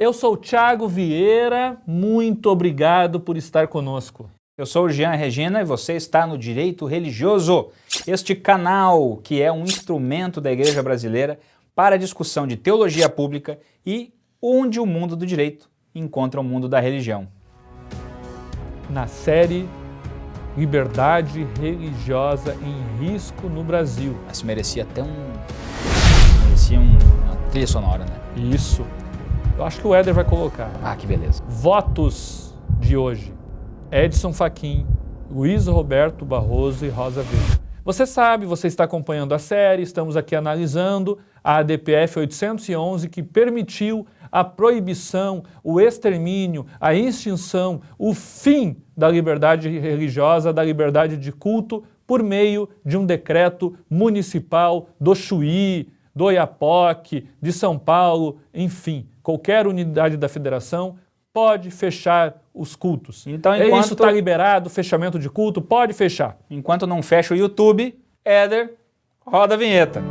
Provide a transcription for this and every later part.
Eu sou o Thiago Vieira, muito obrigado por estar conosco. Eu sou o Jean Regina e você está no Direito Religioso, este canal que é um instrumento da Igreja Brasileira para a discussão de teologia pública e onde o mundo do direito encontra o mundo da religião. Na série Liberdade Religiosa em Risco no Brasil. Mas merecia até uma trilha sonora, né? Isso. Eu acho que o Éder vai colocar. Ah, que beleza. Votos de hoje: Edson Fachin, Luiz Roberto Barroso e Rosa Weber. Você sabe, você está acompanhando a série, estamos aqui analisando a ADPF 811, que permitiu a proibição, o extermínio, a extinção, o fim da liberdade religiosa, da liberdade de culto, por meio de um decreto municipal do Chuí, do Oiapoque, de São Paulo, enfim, qualquer unidade da federação pode fechar os cultos. Então, Isso está liberado, fechamento de culto, pode fechar. Enquanto não fecha o YouTube, Éder, roda a vinheta.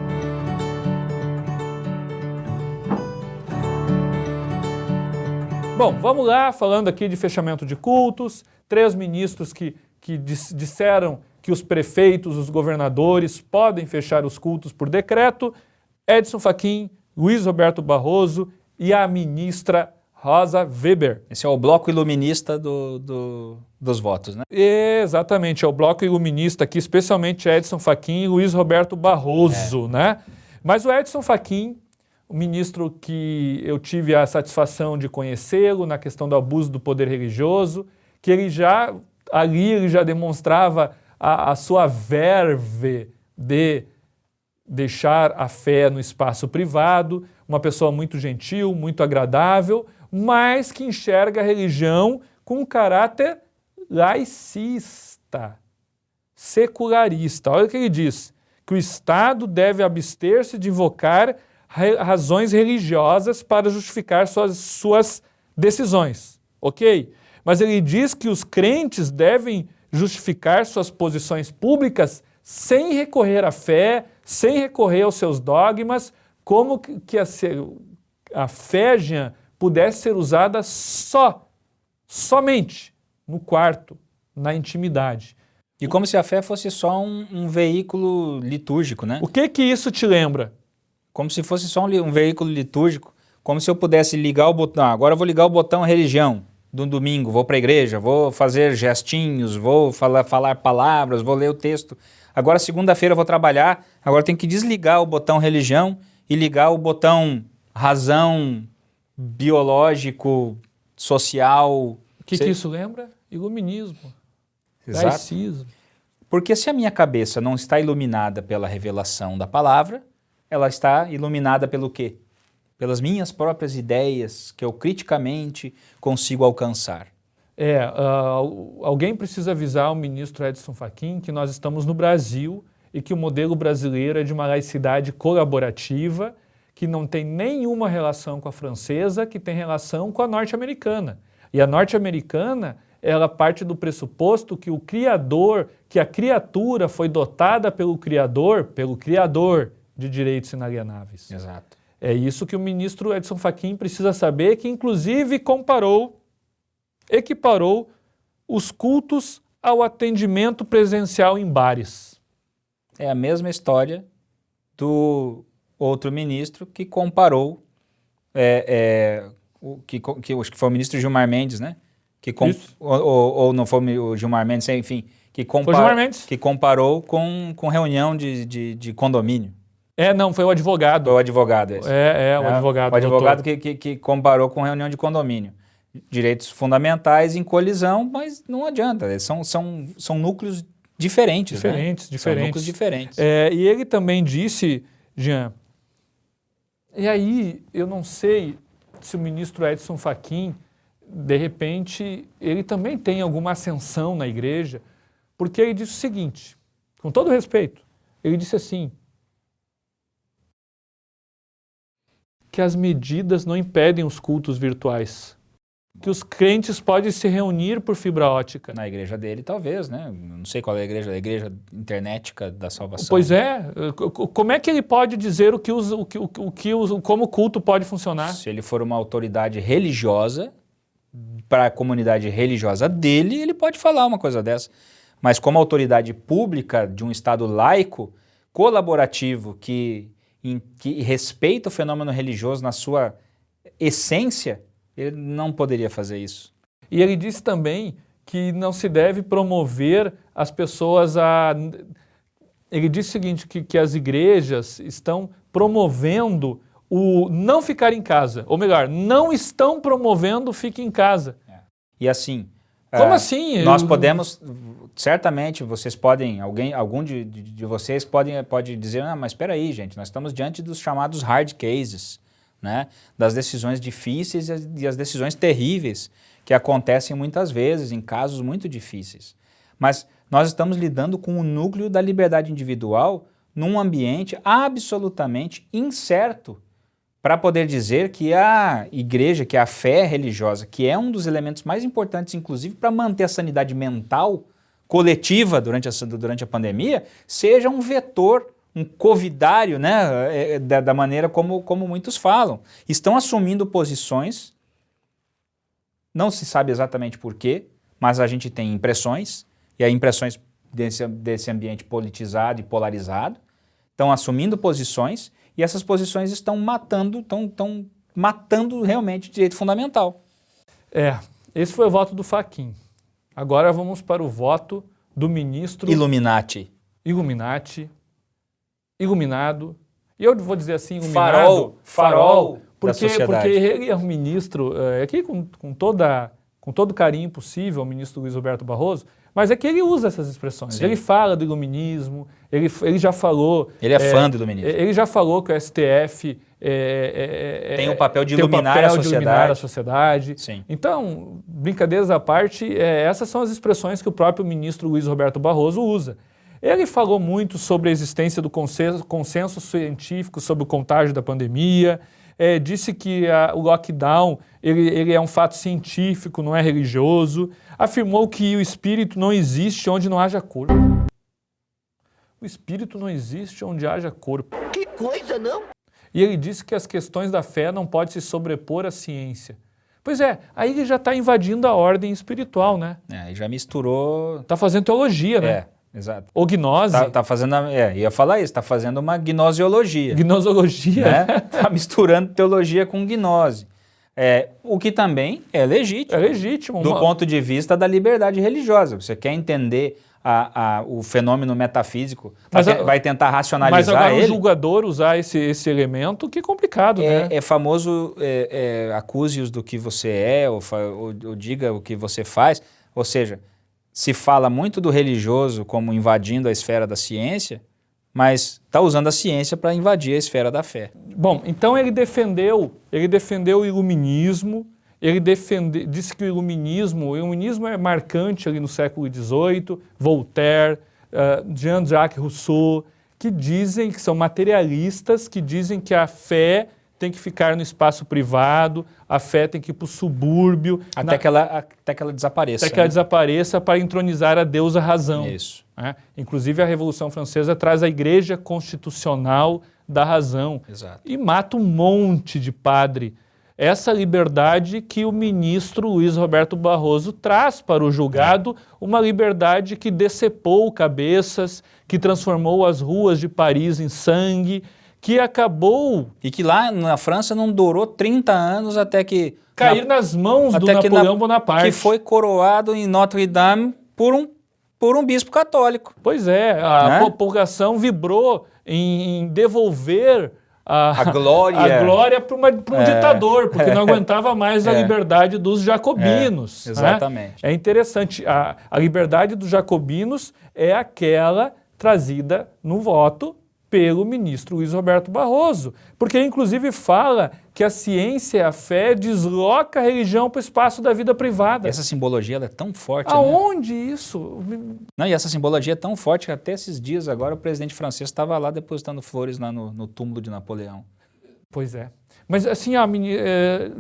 Bom, vamos lá, falando aqui de fechamento de cultos, 3 ministros que disseram que os prefeitos, os governadores podem fechar os cultos por decreto: Edson Fachin, Luiz Roberto Barroso e a ministra Rosa Weber. Esse é o bloco iluminista dos votos, né? Exatamente, é o bloco iluminista aqui, especialmente Edson Fachin e Luiz Roberto Barroso, né? Mas o Edson Fachin, o ministro que eu tive a satisfação de conhecê-lo na questão do abuso do poder religioso, que ele já demonstrava a sua verve de deixar a fé no espaço privado, uma pessoa muito gentil, muito agradável, mas que enxerga a religião com um caráter laicista, secularista. Olha o que ele diz: que o Estado deve abster-se de invocar razões religiosas para justificar suas decisões, ok? Mas ele diz que os crentes devem justificar suas posições públicas sem recorrer à fé, sem recorrer aos seus dogmas, como que a fé, Jean, pudesse ser usada somente no quarto, na intimidade. E como se a fé fosse só um veículo litúrgico, né? O que isso te lembra? Como se fosse só um veículo litúrgico, como se eu pudesse ligar o botão. Agora eu vou ligar o botão religião do domingo, vou para a igreja, vou fazer gestinhos, vou falar palavras, vou ler o texto. Agora segunda-feira eu vou trabalhar, agora eu tenho que desligar o botão religião e ligar o botão razão, biológico, social. O que isso lembra? Iluminismo, Exato. laicismo. Porque se a minha cabeça não está iluminada pela revelação da palavra, ela está iluminada pelo quê? Pelas minhas próprias ideias que eu criticamente consigo alcançar. Alguém precisa avisar o ministro Edson Fachin que nós estamos no Brasil e que o modelo brasileiro é de uma laicidade colaborativa, que não tem nenhuma relação com a francesa, que tem relação com a norte-americana. E a norte-americana, ela parte do pressuposto que que a criatura foi dotada pelo Criador de direitos inalienáveis. Exato. É isso que o ministro Edson Fachin precisa saber, que inclusive equiparou os cultos ao atendimento presencial em bares. É a mesma história do outro ministro que comparou, acho que foi o ministro Gilmar Mendes, né? Ou não foi o Gilmar Mendes, enfim, que comparou com reunião de condomínio. Não, foi o advogado. Foi o advogado esse. O advogado. O advogado que comparou com reunião de condomínio. Direitos fundamentais em colisão, mas não adianta, são núcleos diferentes. Diferentes. São núcleos diferentes. E ele também disse, Jean, e aí eu não sei se o ministro Edson Fachin, de repente, ele também tem alguma ascensão na igreja, porque ele disse o seguinte, com todo respeito, ele disse assim, que as medidas não impedem os cultos virtuais. que os crentes podem se reunir por fibra ótica. Na igreja dele, talvez, né? Não sei qual é a igreja internética da salvação. Pois é. Como é que ele pode dizer como o culto pode funcionar? Se ele for uma autoridade religiosa, para a comunidade religiosa dele, ele pode falar uma coisa dessa. Mas como autoridade pública de um Estado laico, colaborativo, que respeita o fenômeno religioso na sua essência, ele não poderia fazer isso. E ele disse também que não se deve promover as pessoas a... Ele disse o seguinte, que as igrejas estão promovendo o não ficar em casa. Ou melhor, não estão promovendo o fique em casa. E assim... Como assim? Nós podemos... Certamente vocês podem... Algum de vocês pode dizer, mas espera aí, gente, nós estamos diante dos chamados hard cases, né? Das decisões difíceis e as decisões terríveis que acontecem muitas vezes em casos muito difíceis. Mas nós estamos lidando com o núcleo da liberdade individual num ambiente absolutamente incerto para poder dizer que a igreja, que a fé religiosa, que é um dos elementos mais importantes, inclusive, para manter a sanidade mental coletiva durante a pandemia, seja um vetor, um covidário, né, da maneira como muitos falam. Estão assumindo posições, não se sabe exatamente por quê, mas a gente tem impressões, e as impressões desse ambiente politizado e polarizado, estão assumindo posições, e essas posições estão matando realmente o direito fundamental. Esse foi o voto do Fachin. Agora vamos para o voto do ministro... Illuminati. Iluminado, e eu vou dizer assim, iluminado, farol porque ele é um ministro, aqui com todo carinho possível, o ministro Luiz Roberto Barroso, mas é que ele usa essas expressões. Sim. Ele fala do iluminismo, ele já falou... Ele é fã do iluminismo. Ele já falou que o STF... tem o papel de iluminar a sociedade. Sim. Então, brincadeiras à parte, essas são as expressões que o próprio ministro Luiz Roberto Barroso usa. Ele falou muito sobre a existência do consenso científico sobre o contágio da pandemia, disse que o lockdown ele é um fato científico, não é religioso, afirmou que o espírito não existe onde não haja corpo. O espírito não existe onde haja corpo. Que coisa, não? E ele disse que as questões da fé não podem se sobrepor à ciência. Pois é, aí ele já está invadindo a ordem espiritual, né? Aí já misturou... Está fazendo teologia, né? Exato. Ou gnose. Tá fazendo, ia falar isso, está fazendo uma gnoseologia. Gnosologia. Né? Tá misturando teologia com gnose. O que também é legítimo. É legítimo. Do ponto de vista da liberdade religiosa. Você quer entender o fenômeno metafísico, vai tentar racionalizar ele. Mas agora o julgador usar esse elemento, que complicado, né? É famoso acuse-os do que você é, ou diga o que você faz. Ou seja, se fala muito do religioso como invadindo a esfera da ciência, mas está usando a ciência para invadir a esfera da fé. Bom, então ele defendeu o iluminismo, disse que o iluminismo é marcante ali no século XVIII, Voltaire, Jean-Jacques Rousseau, que dizem que são materialistas, que dizem que a fé tem que ficar no espaço privado, a fé tem que ir para o subúrbio. Até que ela desapareça. Até que ela desapareça para entronizar a deusa razão. Isso. Né? Inclusive a Revolução Francesa traz a Igreja Constitucional da Razão. Exato. E mata um monte de padre. Essa liberdade que o ministro Luiz Roberto Barroso traz para o julgado, uma liberdade que decepou cabeças, que transformou as ruas de Paris em sangue, que acabou... E que lá na França não durou 30 anos até que... Cair nas mãos do Napoleão Bonaparte. Que foi coroado em Notre-Dame por um bispo católico. Pois é, a população vibrou em devolver a glória para um ditador, porque não aguentava mais a liberdade dos jacobinos. Exatamente. É interessante, a liberdade dos jacobinos é aquela trazida no voto pelo ministro Luiz Roberto Barroso, porque ele inclusive fala que a ciência e a fé desloca a religião para o espaço da vida privada. Essa simbologia ela é tão forte. Aonde isso? Não, e essa simbologia é tão forte que até esses dias agora o presidente francês estava lá depositando flores lá no túmulo de Napoleão. Pois é. Mas assim,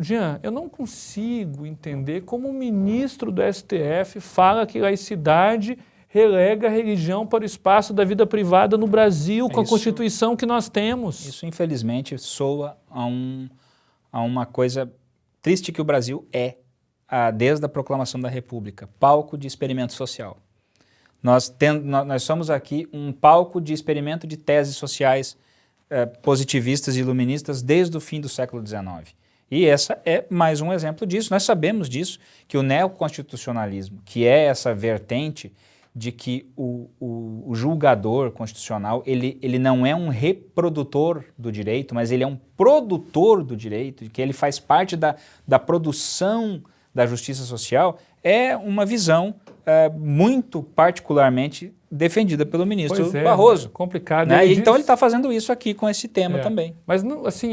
Jean, eu não consigo entender como o ministro do STF fala que laicidade relega a religião para o espaço da vida privada no Brasil, com a Constituição que nós temos. Isso, infelizmente, soa a uma coisa triste que o Brasil desde a proclamação da República, palco de experimento social. Nós somos aqui um palco de experimento de teses sociais positivistas e iluministas desde o fim do século XIX. E essa é mais um exemplo disso. Nós sabemos disso, que o neoconstitucionalismo, que é essa vertente de que o julgador constitucional, ele não é um reprodutor do direito, mas ele é um produtor do direito, que ele faz parte da produção da justiça social, é uma visão muito particularmente defendida pelo ministro Barroso. Complicado. Né? Então ele está fazendo isso aqui com esse tema também. Mas assim,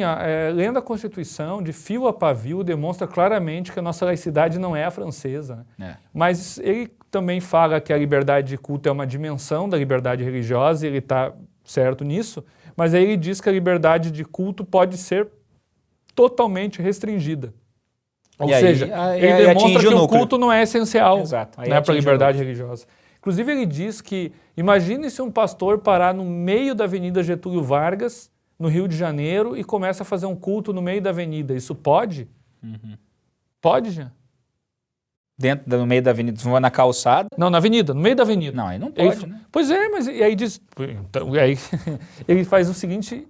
lendo a Constituição, de fio a pavio, demonstra claramente que a nossa laicidade não é a francesa. Né? Mas ele também fala que a liberdade de culto é uma dimensão da liberdade religiosa, e ele está certo nisso, mas aí ele diz que a liberdade de culto pode ser totalmente restringida. Ou seja, ele demonstra que o culto não é essencial, né, para a liberdade religiosa. Inclusive ele diz que, imagine se um pastor parar no meio da Avenida Getúlio Vargas, no Rio de Janeiro, e começa a fazer um culto no meio da avenida. Isso pode? Pode, Jean? No meio da avenida, não vai na calçada? Não, na avenida, no meio da avenida. Não, aí não pode, né? Pois é, mas e aí diz... Então, aí, ele faz o seguinte...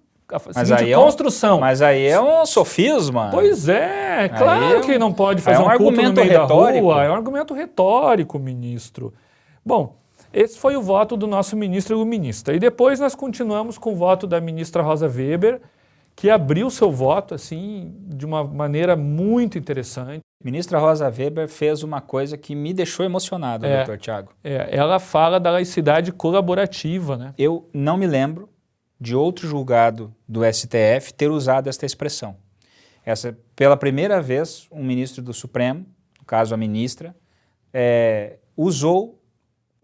construção. Mas aí é um sofisma. Pois é, claro que não pode fazer um culto no meio retórico. Da rua. É um argumento retórico, ministro. Bom, esse foi o voto do nosso ministro iluminista. E depois nós continuamos com o voto da ministra Rosa Weber, que abriu seu voto assim de uma maneira muito interessante. A ministra Rosa Weber fez uma coisa que me deixou emocionado, doutor Tiago. Ela fala da laicidade colaborativa, né? Eu não me lembro de outro julgado do STF ter usado esta expressão. Pela primeira vez, um ministro do Supremo, no caso a ministra, usou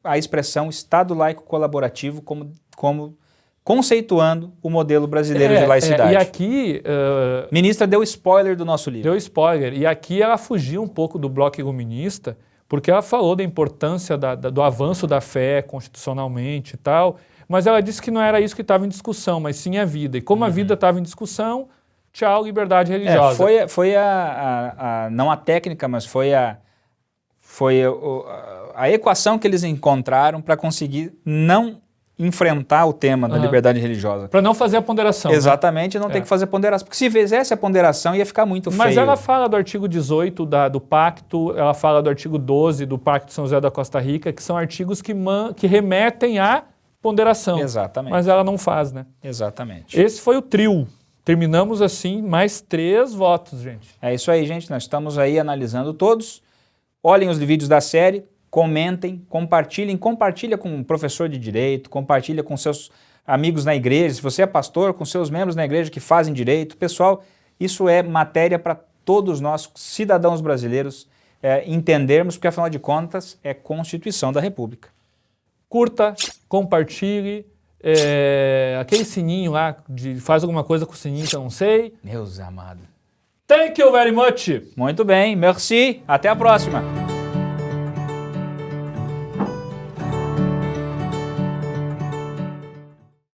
a expressão Estado laico colaborativo como conceituando o modelo brasileiro de laicidade. E aqui... Ministra deu spoiler do nosso livro. Deu spoiler. E aqui ela fugiu um pouco do bloco iluminista, porque ela falou da importância do avanço da fé constitucionalmente e tal, mas ela disse que não era isso que estava em discussão, mas sim a vida. E como a vida estava em discussão, tchau, liberdade religiosa. Foi não a técnica, mas foi a equação que eles encontraram para conseguir não enfrentar o tema da liberdade religiosa. Para não fazer a ponderação. Exatamente, não tem que fazer ponderação. Porque se fizesse a ponderação ia ficar muito feio. Mas ela fala do artigo 18 do pacto, ela fala do artigo 12 do Pacto de São José da Costa Rica, que são artigos que remetem à ponderação. Exatamente. Mas ela não faz, né? Exatamente. Esse foi o trio. Terminamos assim, mais 3 votos, gente. É isso aí, gente. Nós estamos aí analisando todos. Olhem os vídeos da série, comentem, compartilhem. Compartilha com um professor de direito, compartilha com seus amigos na igreja. Se você é pastor, com seus membros na igreja que fazem direito. Pessoal, isso é matéria para todos nós, cidadãos brasileiros, entendermos, porque afinal de contas é Constituição da República. Curta, compartilhe, aquele sininho lá, faz alguma coisa com o sininho que eu não sei. Meus amados. Thank you very much. Muito bem, merci, até a próxima.